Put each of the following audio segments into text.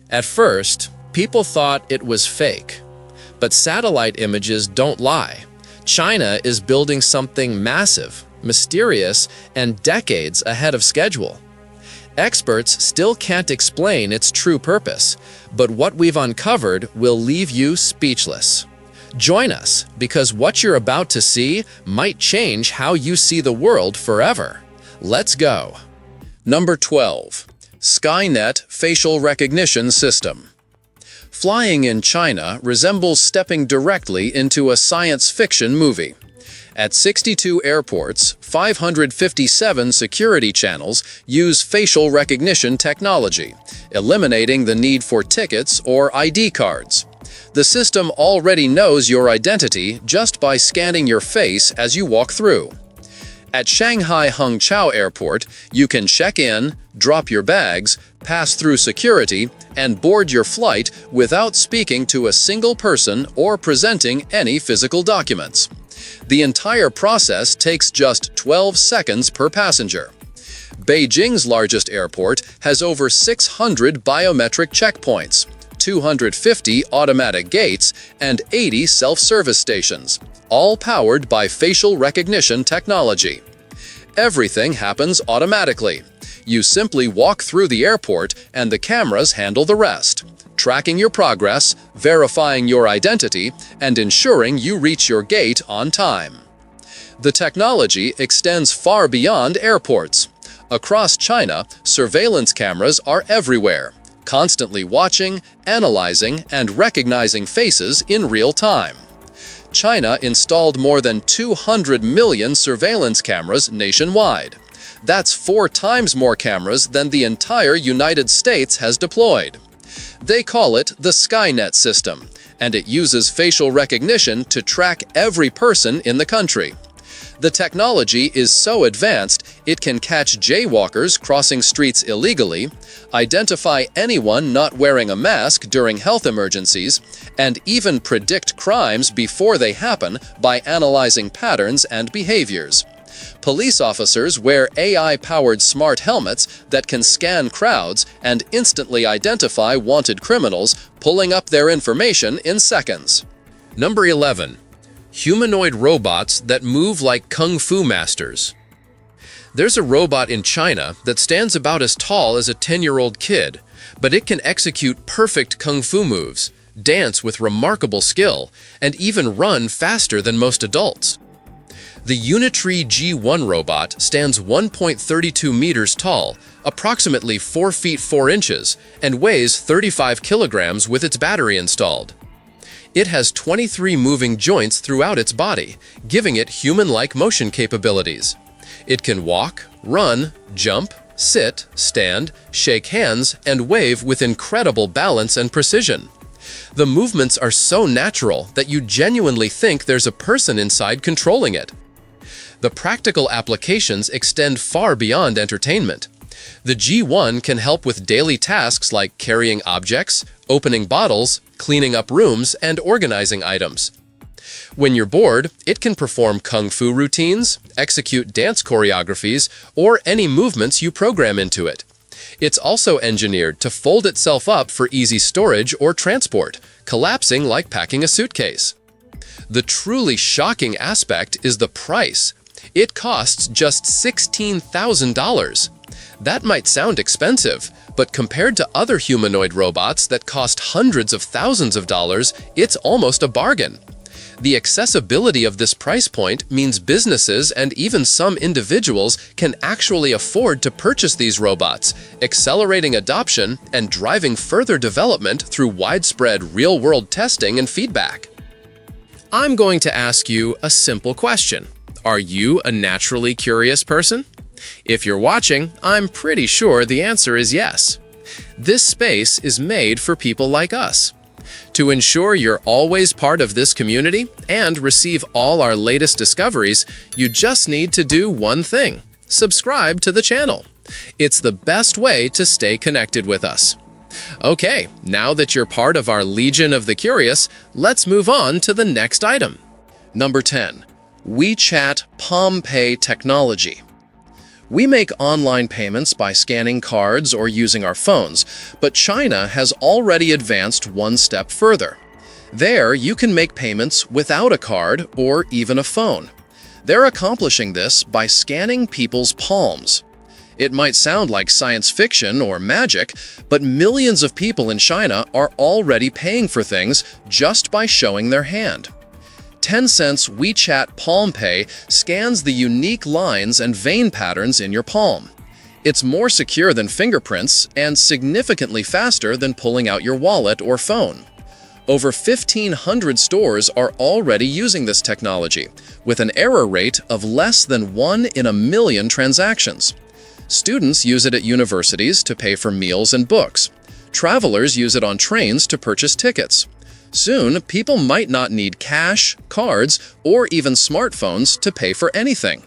At first, people thought it was fake. But satellite images don't lie. China is building something massive, mysterious, and decades ahead of schedule. Experts still can't explain its true purpose, but what we've uncovered will leave you speechless. Join us, because what you're about to see might change how you see the world forever. Let's go. Number 12. Skynet Facial Recognition System. Flying in China resembles stepping directly into a science fiction movie. At 62 airports, 557 security channels use facial recognition technology, eliminating the need for tickets or ID cards. The system already knows your identity just by scanning your face as you walk through. At Shanghai Hangzhou Airport, you can check in, drop your bags, pass through security, and board your flight without speaking to a single person or presenting any physical documents. The entire process takes just 12 seconds per passenger. Beijing's largest airport has over 600 biometric checkpoints, 250 automatic gates, and 80 self-service stations, all powered by facial recognition technology. Everything happens automatically. You simply walk through the airport and the cameras handle the rest, tracking your progress, verifying your identity, and ensuring you reach your gate on time. The technology extends far beyond airports. Across China, surveillance cameras are everywhere, constantly watching, analyzing, and recognizing faces in real time. China installed more than 200 million surveillance cameras nationwide. That's 4 times more cameras than the entire United States has deployed. They call it the Skynet system, and it uses facial recognition to track every person in the country. The technology is so advanced, it can catch jaywalkers crossing streets illegally, identify anyone not wearing a mask during health emergencies, and even predict crimes before they happen by analyzing patterns and behaviors. Police officers wear AI-powered smart helmets that can scan crowds and instantly identify wanted criminals, pulling up their information in seconds. Number 11. Humanoid robots that move like kung fu masters. There's a robot in China that stands about as tall as a 10-year-old kid, but it can execute perfect kung fu moves, dance with remarkable skill, and even run faster than most adults. The Unitree G1 robot stands 1.32 meters tall, approximately 4 feet 4 inches, and weighs 35 kilograms with its battery installed. It has 23 moving joints throughout its body, giving it human-like motion capabilities. It can walk, run, jump, sit, stand, shake hands, and wave with incredible balance and precision. The movements are so natural that you genuinely think there's a person inside controlling it. The practical applications extend far beyond entertainment. The G1 can help with daily tasks like carrying objects, opening bottles, cleaning up rooms, and organizing items. When you're bored, it can perform kung fu routines, execute dance choreographies, or any movements you program into it. It's also engineered to fold itself up for easy storage or transport, collapsing like packing a suitcase. The truly shocking aspect is the price. It costs just $16,000. That might sound expensive, but compared to other humanoid robots that cost hundreds of thousands of dollars, it's almost a bargain. The accessibility of this price point means businesses and even some individuals can actually afford to purchase these robots, accelerating adoption and driving further development through widespread real-world testing and feedback. I'm going to ask you a simple question. Are you a naturally curious person? If you're watching, I'm pretty sure the answer is yes. This space is made for people like us. To ensure you're always part of this community and receive all our latest discoveries, you just need to do one thing: subscribe to the channel. It's the best way to stay connected with us. Okay, now that you're part of our Legion of the Curious, let's move on to the next item. Number 10. WeChat Palm Pay technology. We make online payments by scanning cards or using our phones, but China has already advanced one step further. There, you can make payments without a card or even a phone. They're accomplishing this by scanning people's palms. It might sound like science fiction or magic, but millions of people in China are already paying for things just by showing their hand. Tencent's WeChat Palm Pay scans the unique lines and vein patterns in your palm. It's more secure than fingerprints and significantly faster than pulling out your wallet or phone. Over 1,500 stores are already using this technology, with an error rate of less than 1 in a million transactions. Students use it at universities to pay for meals and books. Travelers use it on trains to purchase tickets. Soon, people might not need cash, cards, or even smartphones to pay for anything.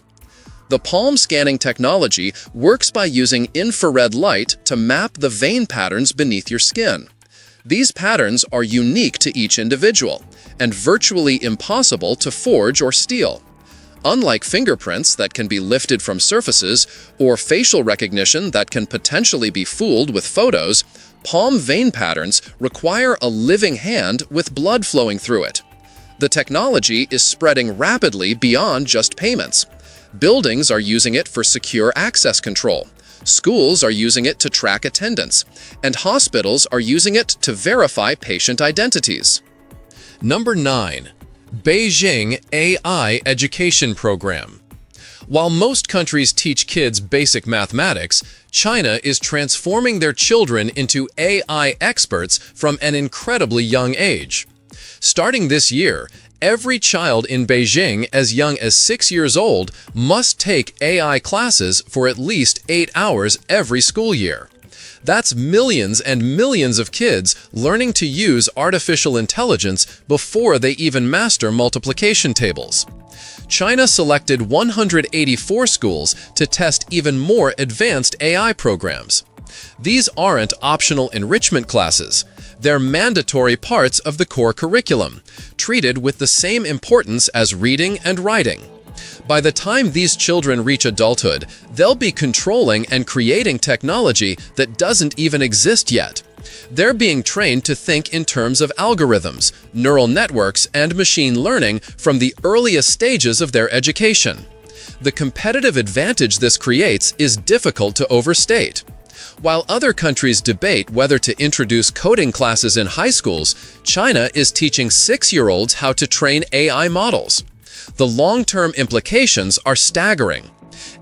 The palm scanning technology works by using infrared light to map the vein patterns beneath your skin. These patterns are unique to each individual and virtually impossible to forge or steal. Unlike fingerprints that can be lifted from surfaces or facial recognition that can potentially be fooled with photos, palm vein patterns require a living hand with blood flowing through it. The technology is spreading rapidly beyond just payments. Buildings are using it for secure access control. Schools are using it to track attendance, and hospitals are using it to verify patient identities. Number 9. Beijing AI Education Program. While most countries teach kids basic mathematics, China is transforming their children into AI experts from an incredibly young age. Starting this year, every child in Beijing as young as 6 years old must take AI classes for at least 8 hours every school year. That's millions and millions of kids learning to use artificial intelligence before they even master multiplication tables. China selected 184 schools to test even more advanced AI programs. These aren't optional enrichment classes. They're mandatory parts of the core curriculum, treated with the same importance as reading and writing. By the time these children reach adulthood, they'll be controlling and creating technology that doesn't even exist yet. They're being trained to think in terms of algorithms, neural networks, and machine learning from the earliest stages of their education. The competitive advantage this creates is difficult to overstate. While other countries debate whether to introduce coding classes in high schools, China is teaching 6-year-olds how to train AI models. The long-term implications are staggering.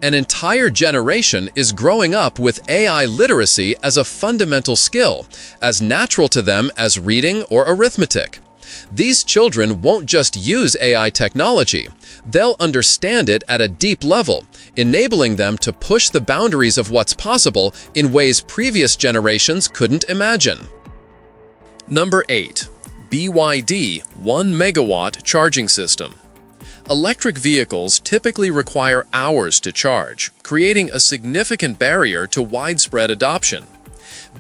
An entire generation is growing up with AI literacy as a fundamental skill, as natural to them as reading or arithmetic. These children won't just use AI technology, they'll understand it at a deep level, enabling them to push the boundaries of what's possible in ways previous generations couldn't imagine. Number 8. BYD 1 Megawatt Charging System. Electric vehicles typically require hours to charge, creating a significant barrier to widespread adoption.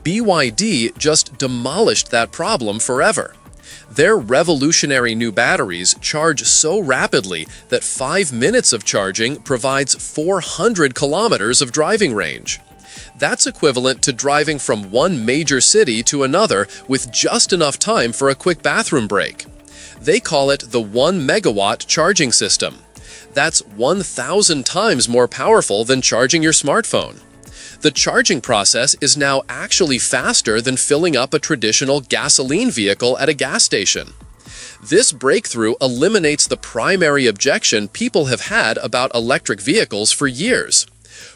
BYD just demolished that problem forever. Their revolutionary new batteries charge so rapidly that 5 minutes of charging provides 400 kilometers of driving range. That's equivalent to driving from one major city to another with just enough time for a quick bathroom break. They call it the 1 megawatt charging system. That's 1,000 times more powerful than charging your smartphone. The charging process is now actually faster than filling up a traditional gasoline vehicle at a gas station. This breakthrough eliminates the primary objection people have had about electric vehicles for years.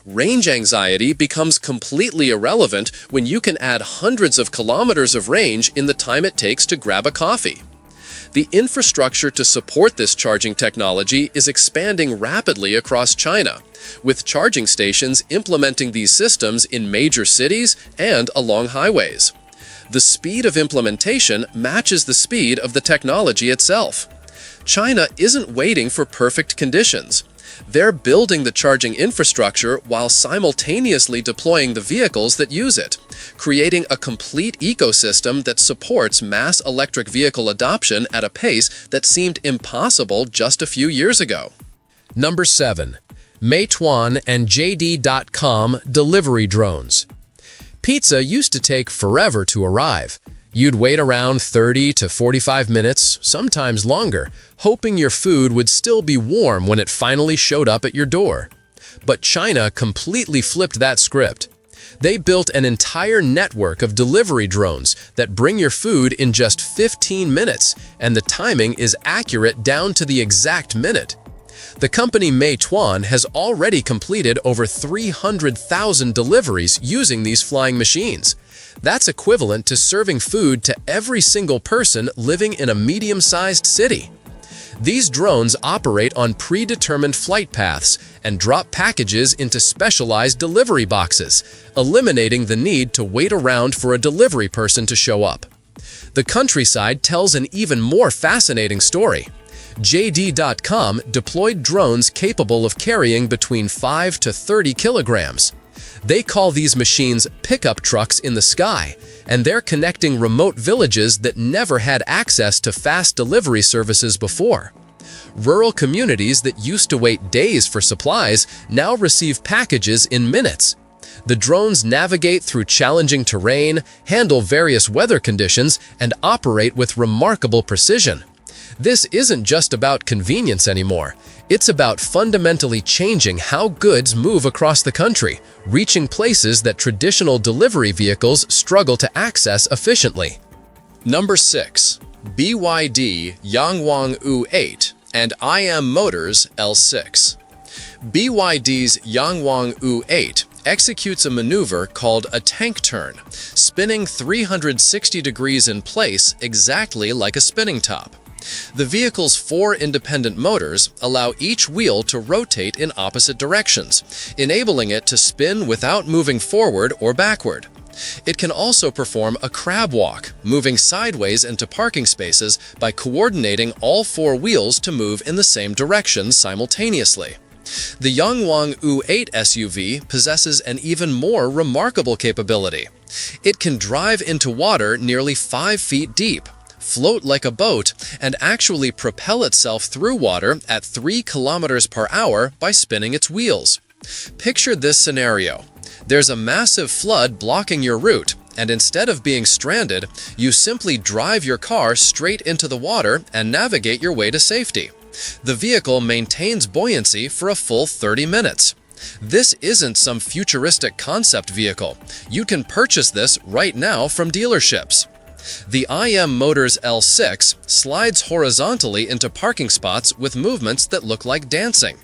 Range anxiety becomes completely irrelevant when you can add hundreds of kilometers of range in the time it takes to grab a coffee. The infrastructure to support this charging technology is expanding rapidly across China, with charging stations implementing these systems in major cities and along highways. The speed of implementation matches the speed of the technology itself. China isn't waiting for perfect conditions. They're building the charging infrastructure while simultaneously deploying the vehicles that use it, creating a complete ecosystem that supports mass electric vehicle adoption at a pace that seemed impossible just a few years ago. Number 7. Meituan and JD.com delivery drones. Pizza used to take forever to arrive. You'd wait around 30 to 45 minutes, sometimes longer, hoping your food would still be warm when it finally showed up at your door. But China completely flipped that script. They built an entire network of delivery drones that bring your food in just 15 minutes, and the timing is accurate down to the exact minute. The company Meituan has already completed over 300,000 deliveries using these flying machines. That's equivalent to serving food to every single person living in a medium-sized city. These drones operate on predetermined flight paths and drop packages into specialized delivery boxes, eliminating the need to wait around for a delivery person to show up. The countryside tells an even more fascinating story. JD.com deployed drones capable of carrying between 5 to 30 kilograms. They call these machines pickup trucks in the sky, and they're connecting remote villages that never had access to fast delivery services before. Rural communities that used to wait days for supplies now receive packages in minutes. The drones navigate through challenging terrain, handle various weather conditions, and operate with remarkable precision. This isn't just about convenience anymore. It's about fundamentally changing how goods move across the country, reaching places that traditional delivery vehicles struggle to access efficiently. Number 6. BYD Yangwang U8 and IM Motors L6. BYD's Yangwang U8 executes a maneuver called a tank turn, spinning 360 degrees in place exactly like a spinning top. The vehicle's 4 independent motors allow each wheel to rotate in opposite directions, enabling it to spin without moving forward or backward. It can also perform a crab walk, moving sideways into parking spaces by coordinating all 4 wheels to move in the same direction simultaneously. The Yangwang U8 SUV possesses an even more remarkable capability. It can drive into water nearly 5 feet deep, float like a boat, and actually propel itself through water at 3 kilometers per hour by spinning its wheels. Picture this scenario. There's a massive flood blocking your route, and instead of being stranded, you simply drive your car straight into the water and navigate your way to safety. The vehicle maintains buoyancy for a full 30 minutes. This isn't some futuristic concept vehicle. You can purchase this right now from dealerships. The IM Motors L6 slides horizontally into parking spots with movements that look like dancing.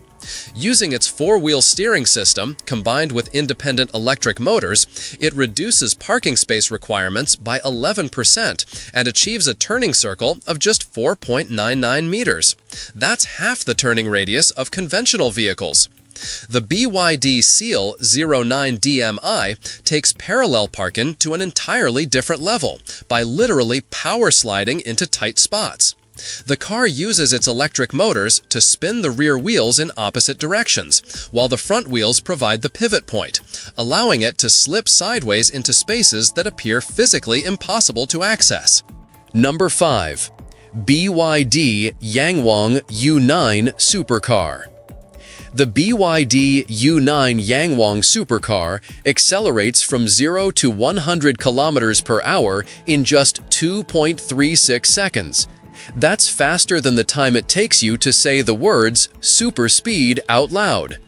Using its 4-wheel steering system, combined with independent electric motors, it reduces parking space requirements by 11% and achieves a turning circle of just 4.99 meters. That's half the turning radius of conventional vehicles. The BYD Seal 09DMI takes parallel parking to an entirely different level by literally power sliding into tight spots. The car uses its electric motors to spin the rear wheels in opposite directions, while the front wheels provide the pivot point, allowing it to slip sideways into spaces that appear physically impossible to access. Number 5. BYD Yangwang U9 Supercar. The BYD U9 Yangwang Supercar accelerates from 0 to 100 km per hour in just 2.36 seconds. That's faster than the time it takes you to say the words "super speed" out loud.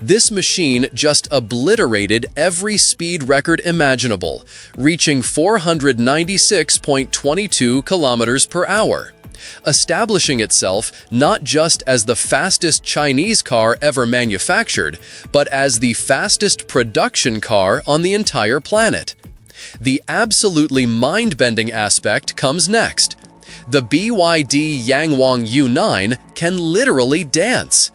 This machine just obliterated every speed record imaginable, reaching 496.22 kilometers per hour. Establishing itself not just as the fastest Chinese car ever manufactured, but as the fastest production car on the entire planet. The absolutely mind-bending aspect comes next. The BYD Yangwang U9 can literally dance.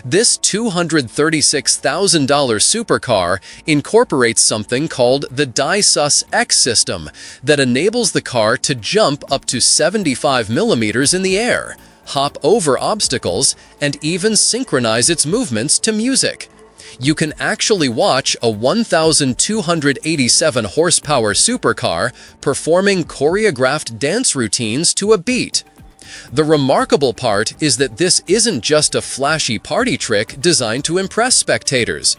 This $236,000 supercar incorporates something called the DaiSus X system that enables the car to jump up to 75 millimeters in the air, hop over obstacles, and even synchronize its movements to music. You can actually watch a 1,287 horsepower supercar performing choreographed dance routines to a beat. The remarkable part is that this isn't just a flashy party trick designed to impress spectators.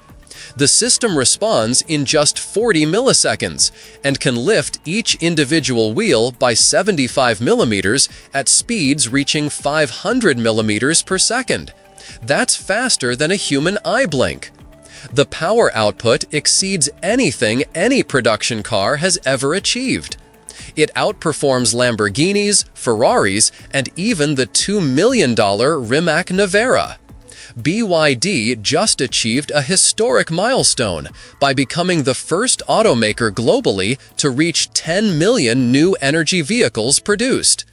The system responds in just 40 milliseconds and can lift each individual wheel by 75 millimeters at speeds reaching 500 millimeters per second. That's faster than a human eye blink. The power output exceeds anything any production car has ever achieved. It outperforms Lamborghinis, Ferraris, and even the $2 million Rimac Nevera. BYD just achieved a historic milestone by becoming the first automaker globally to reach 10 million new energy vehicles produced.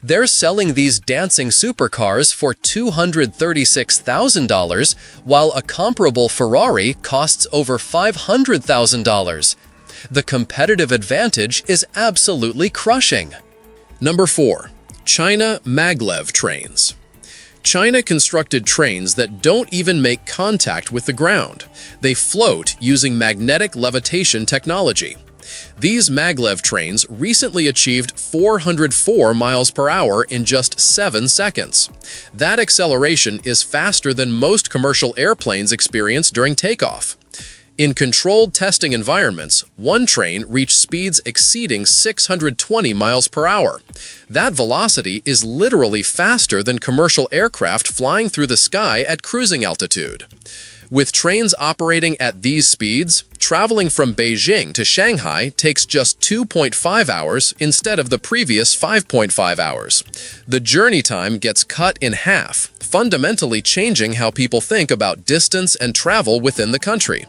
They're selling these dancing supercars for $236,000, while a comparable Ferrari costs over $500,000. The competitive advantage is absolutely crushing. Number 4. China maglev trains. China constructed trains that don't even make contact with the ground. They float using magnetic levitation technology. These maglev trains recently achieved 404 miles per hour in just 7 seconds. That acceleration is faster than most commercial airplanes experience during takeoff. In controlled testing environments, one train reached speeds exceeding 620 miles per hour. That velocity is literally faster than commercial aircraft flying through the sky at cruising altitude. With trains operating at these speeds, traveling from Beijing to Shanghai takes just 2.5 hours instead of the previous 5.5 hours. The journey time gets cut in half, fundamentally changing how people think about distance and travel within the country.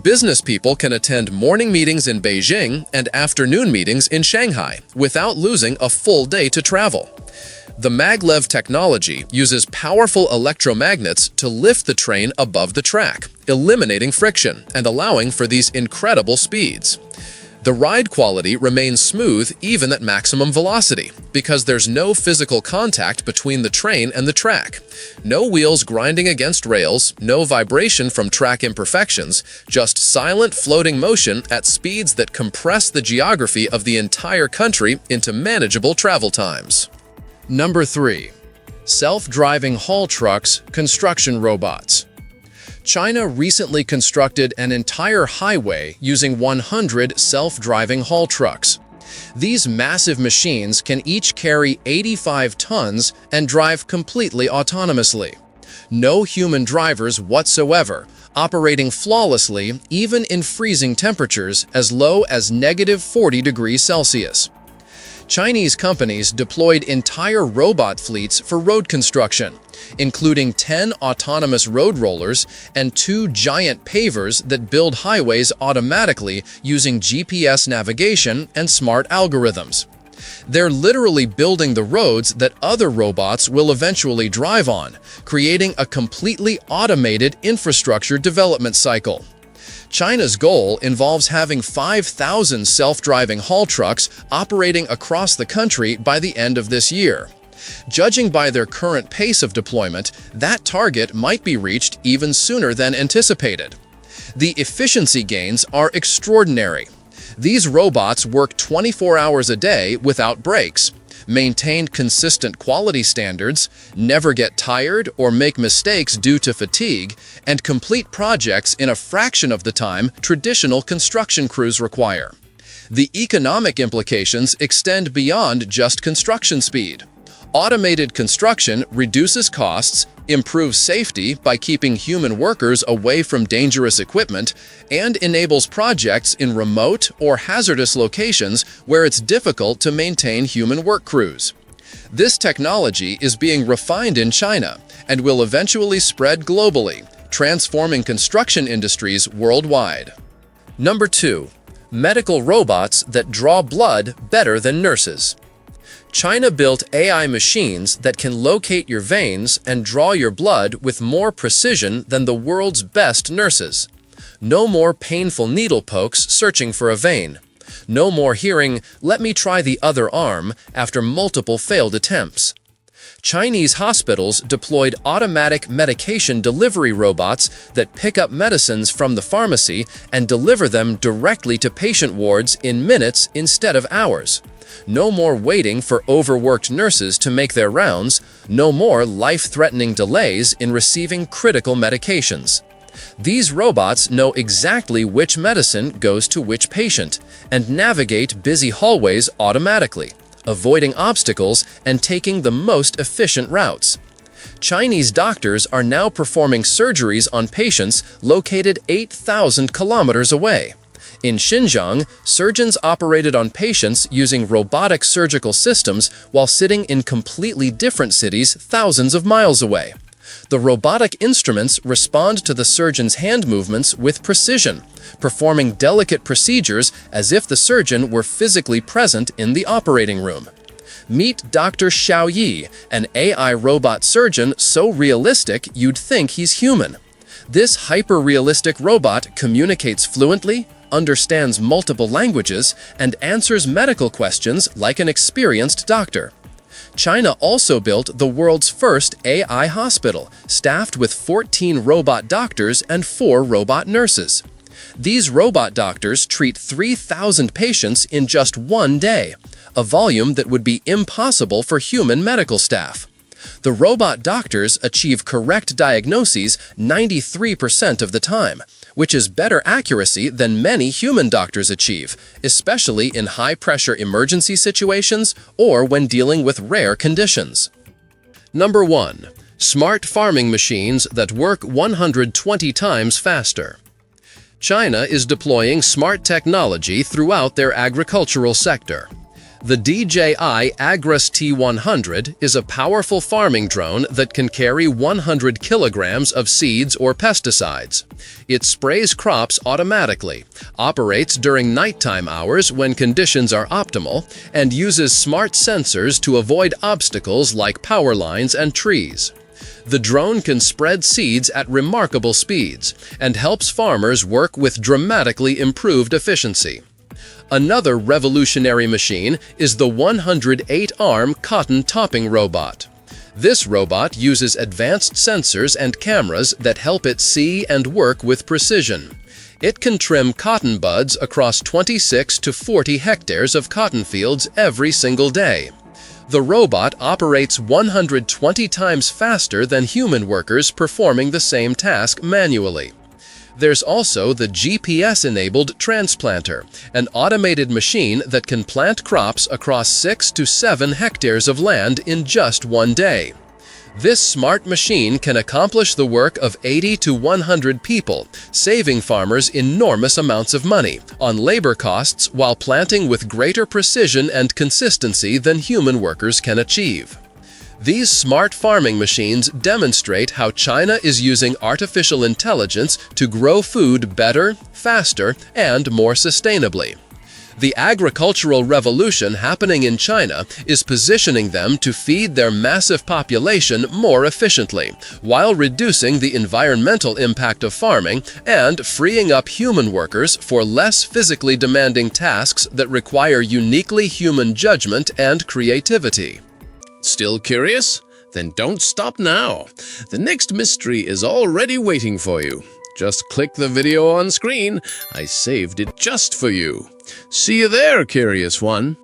Business people can attend morning meetings in Beijing and afternoon meetings in Shanghai without losing a full day to travel. The maglev technology uses powerful electromagnets to lift the train above the track, eliminating friction and allowing for these incredible speeds. The ride quality remains smooth even at maximum velocity because there's no physical contact between the train and the track. No wheels grinding against rails, no vibration from track imperfections, just silent floating motion at speeds that compress the geography of the entire country into manageable travel times. Number 3. Self-driving haul trucks, construction robots. China recently constructed an entire highway using 100 self-driving haul trucks. These massive machines can each carry 85 tons and drive completely autonomously. No human drivers whatsoever, operating flawlessly even in freezing temperatures as low as -40 degrees Celsius. Chinese companies deployed entire robot fleets for road construction, including 10 autonomous road rollers and 2 giant pavers that build highways automatically using GPS navigation and smart algorithms. They're literally building the roads that other robots will eventually drive on, creating a completely automated infrastructure development cycle. China's goal involves having 5,000 self-driving haul trucks operating across the country by the end of this year. Judging by their current pace of deployment, that target might be reached even sooner than anticipated. The efficiency gains are extraordinary. These robots work 24 hours a day without breaks, maintain consistent quality standards, never get tired or make mistakes due to fatigue, and complete projects in a fraction of the time traditional construction crews require. The economic implications extend beyond just construction speed. Automated construction reduces costs, improves safety by keeping human workers away from dangerous equipment, and enables projects in remote or hazardous locations where it's difficult to maintain human work crews. This technology is being refined in China and will eventually spread globally, transforming construction industries worldwide. Number 2. Medical robots that draw blood better than nurses. China built AI machines that can locate your veins and draw your blood with more precision than the world's best nurses. No more painful needle pokes searching for a vein. No more hearing, "Let me try the other arm," after multiple failed attempts. Chinese hospitals deployed automatic medication delivery robots that pick up medicines from the pharmacy and deliver them directly to patient wards in minutes instead of hours. No more waiting for overworked nurses to make their rounds, no more life-threatening delays in receiving critical medications. These robots know exactly which medicine goes to which patient and navigate busy hallways automatically, avoiding obstacles and taking the most efficient routes. Chinese doctors are now performing surgeries on patients located 8,000 kilometers away. In Xinjiang, surgeons operated on patients using robotic surgical systems while sitting in completely different cities thousands of miles away. The robotic instruments respond to the surgeon's hand movements with precision, performing delicate procedures as if the surgeon were physically present in the operating room. Meet Dr. Xiao Yi, an AI robot surgeon so realistic you'd think he's human. This hyper-realistic robot communicates fluently, understands multiple languages, and answers medical questions like an experienced doctor. China also built the world's first AI hospital, staffed with 14 robot doctors and 4 robot nurses. These robot doctors treat 3,000 patients in just one day, a volume that would be impossible for human medical staff. The robot doctors achieve correct diagnoses 93% of the time, which is better accuracy than many human doctors achieve, especially in high-pressure emergency situations or when dealing with rare conditions. Number 1. Smart farming machines that work 120 times faster. China is deploying smart technology throughout their agricultural sector. The DJI Agras T100 is a powerful farming drone that can carry 100 kilograms of seeds or pesticides. It sprays crops automatically, operates during nighttime hours when conditions are optimal, and uses smart sensors to avoid obstacles like power lines and trees. The drone can spread seeds at remarkable speeds and helps farmers work with dramatically improved efficiency. Another revolutionary machine is the 108-arm cotton topping robot. This robot uses advanced sensors and cameras that help it see and work with precision. It can trim cotton buds across 26 to 40 hectares of cotton fields every single day. The robot operates 120 times faster than human workers performing the same task manually. There's also the GPS-enabled transplanter, an automated machine that can plant crops across 6 to 7 hectares of land in just one day. This smart machine can accomplish the work of 80 to 100 people, saving farmers enormous amounts of money on labor costs while planting with greater precision and consistency than human workers can achieve. These smart farming machines demonstrate how China is using artificial intelligence to grow food better, faster, and more sustainably. The agricultural revolution happening in China is positioning them to feed their massive population more efficiently, while reducing the environmental impact of farming and freeing up human workers for less physically demanding tasks that require uniquely human judgment and creativity. Still curious? Then don't stop now. The next mystery is already waiting for you. Just click the video on screen. I saved it just for you. See you there, curious one.